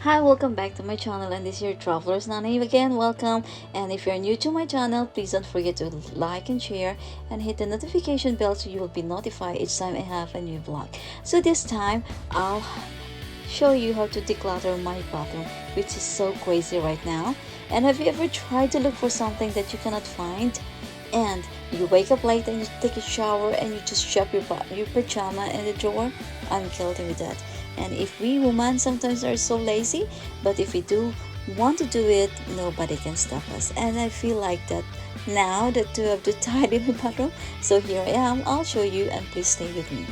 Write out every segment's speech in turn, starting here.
Hi, welcome back to my channel, and this is your traveler's Nani again. Welcome, and if you're new to my channel, please don't forget to like and share and hit the notification bell so you will be notified each time I have a new vlog. So this time I'll show you how to declutter my bathroom, which is so crazy right now. And have you ever tried to look for something that you cannot find, and you wake up late and you take a shower and you just shove your pajama in the drawer? I'm guilty with that. And if we women sometimes are so lazy, but if we do want to do it, nobody can stop us. And I feel like that now that to have to tidy my bathroom. So here I am, I'll show you, and please stay with me.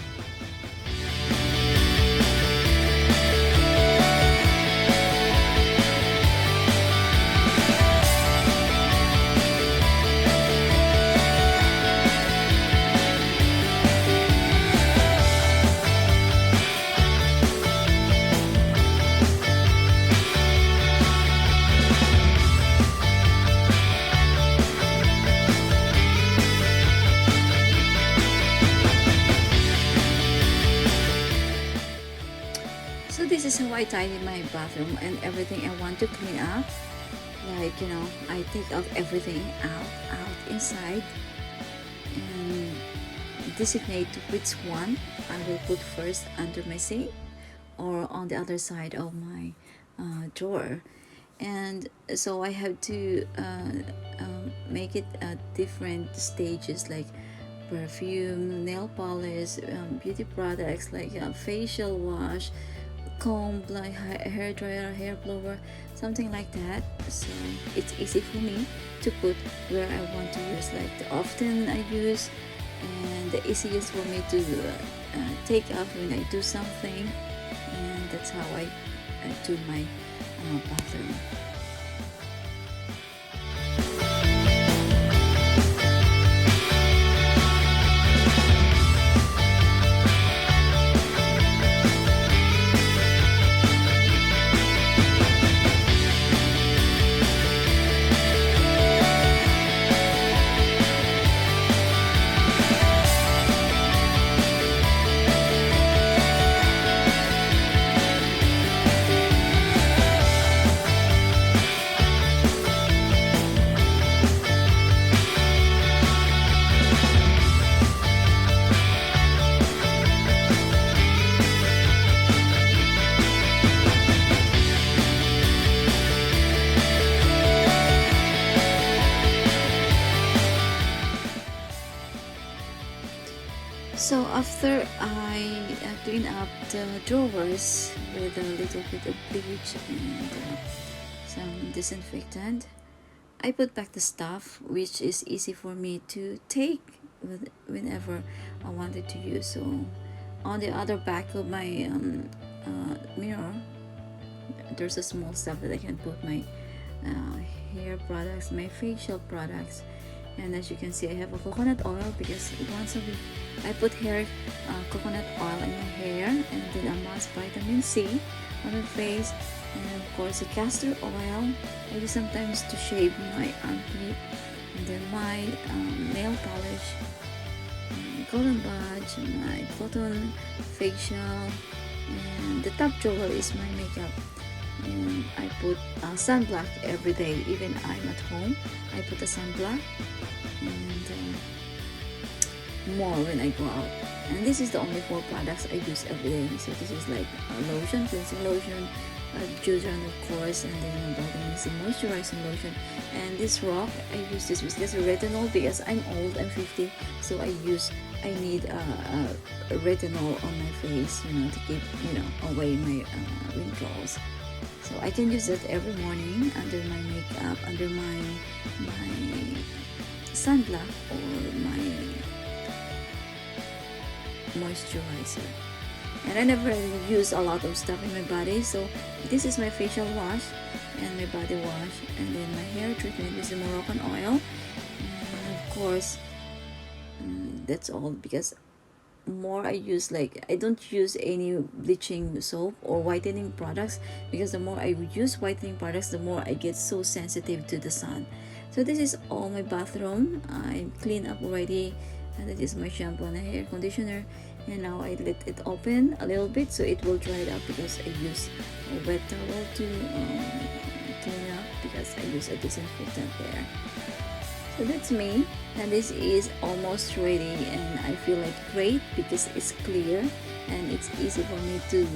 So this is how I tidy my bathroom and everything I want to clean up. Like, I take out everything out inside and designate which one I will put first under my sink or on the other side of my drawer. And so I have to make it at different stages, like perfume, nail polish, beauty products like facial wash, comb, like hair dryer, hair blower, something like that. So it's easy for me to put where I want to use, like the often I use, and the easiest for me to take off when I do something. And that's how I do my bathroom. So after I clean up the drawers with a little bit of bleach and some disinfectant, I put back the stuff, which is easy for me to take whenever I wanted to use. So on the other back of my mirror, there's a small stuff that I can put my hair products, my facial products. And as you can see, I have a coconut oil because once a week I put coconut oil in my hair, and then a mask vitamin C on my face, and of course a castor oil I use sometimes to shave my armpit, and then my nail polish, cotton buds, my cotton facial, and the top drawer is my makeup. And I put sunblock every day. Even I'm at home, I put a sunblock, and more when I go out. And this is the only 4 products I use every day. So this is like lotion, cleansing lotion, deodorant of course, and then vitamin C moisturizing lotion. And this rock, I use this because retinol, because I'm old, I'm 50, so I need retinol on my face, to keep away my wrinkles. So I can use it every morning under my makeup, under my sunblock or my moisturizer. And I never use a lot of stuff in my body, so this is my facial wash and my body wash, and then my hair treatment is the Moroccan oil, and of course that's all. Because more I use, like I don't use any bleaching soap or whitening products, because the more I use whitening products, the more I get so sensitive to the sun. So this is all my bathroom. I clean up already, and that is my shampoo and hair conditioner, and now I let it open a little bit so it will dry it up, because I use a wet towel to clean up, because I use a disinfectant there. So that's me, and this is almost ready, and I feel like great because it's clear and it's easy for me to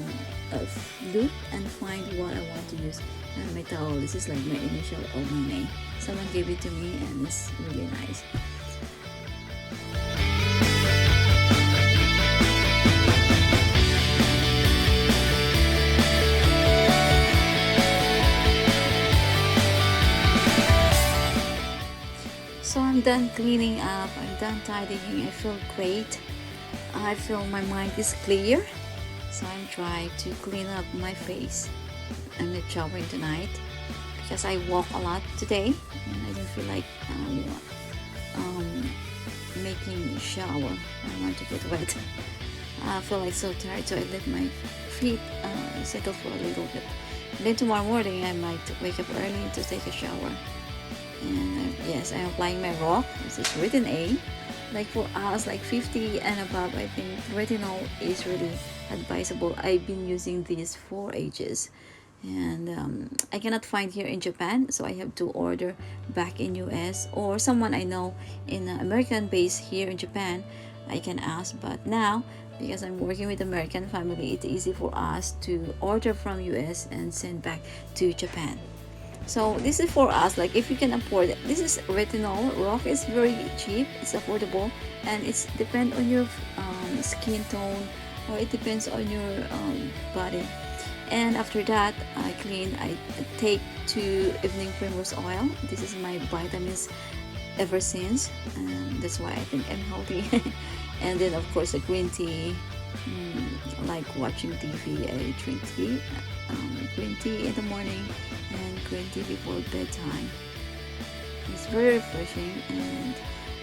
look and find what I want to use. And my towel, this is like my initial of my name. Someone gave it to me and it's really nice. So I'm done cleaning up, I'm done tidying, I feel great. I feel my mind is clear. So I'm trying to clean up my face. I'm not showering tonight because I walk a lot today and I don't feel like making a shower. I want to get wet. I feel like so tired, so I let my feet settle for a little bit. And then tomorrow morning I might wake up early to take a shower. And yes, I'm applying my rock. This is written A. Like for us, like 50 and above, I think retinol is really advisable. I've been using this for ages, and I cannot find here in Japan, so I have to order back in US, or someone I know in American base here in Japan, I can ask. But now, because I'm working with American family, it's easy for us to order from US and send back to Japan. So this is for us, like if you can afford it. This is retinol rock. Is very cheap, it's affordable, and it's depend on your skin tone, or it depends on your body. And after that, I take 2 evening primrose oil. This is my vitamins ever since, and that's why I think I'm healthy. And then of course a green tea. Like watching TV, I drink tea, green tea in the morning and green tea before bedtime. It's very refreshing, and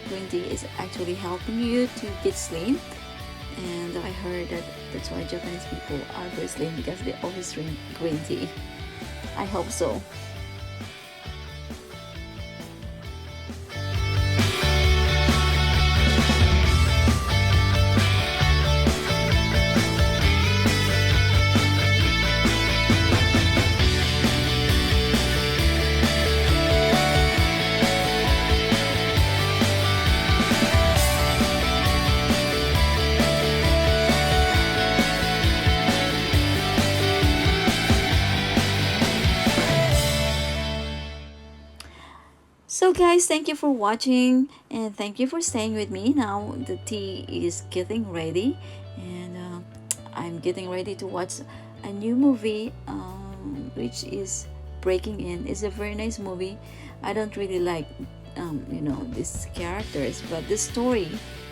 green tea is actually helping you to get slim. And I heard that that's why Japanese people are very slim, because they always drink green tea. I hope so. So guys, thank you for watching, and thank you for staying with me. Now the tea is getting ready, and I'm getting ready to watch a new movie, which is Breaking In. It's a very nice movie. I don't really like these characters, but the story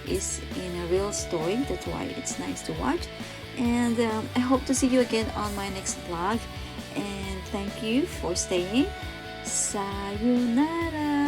is in a real story. That's why it's nice to watch. And I hope to see you again on my next vlog, and thank you for staying. Sayonara.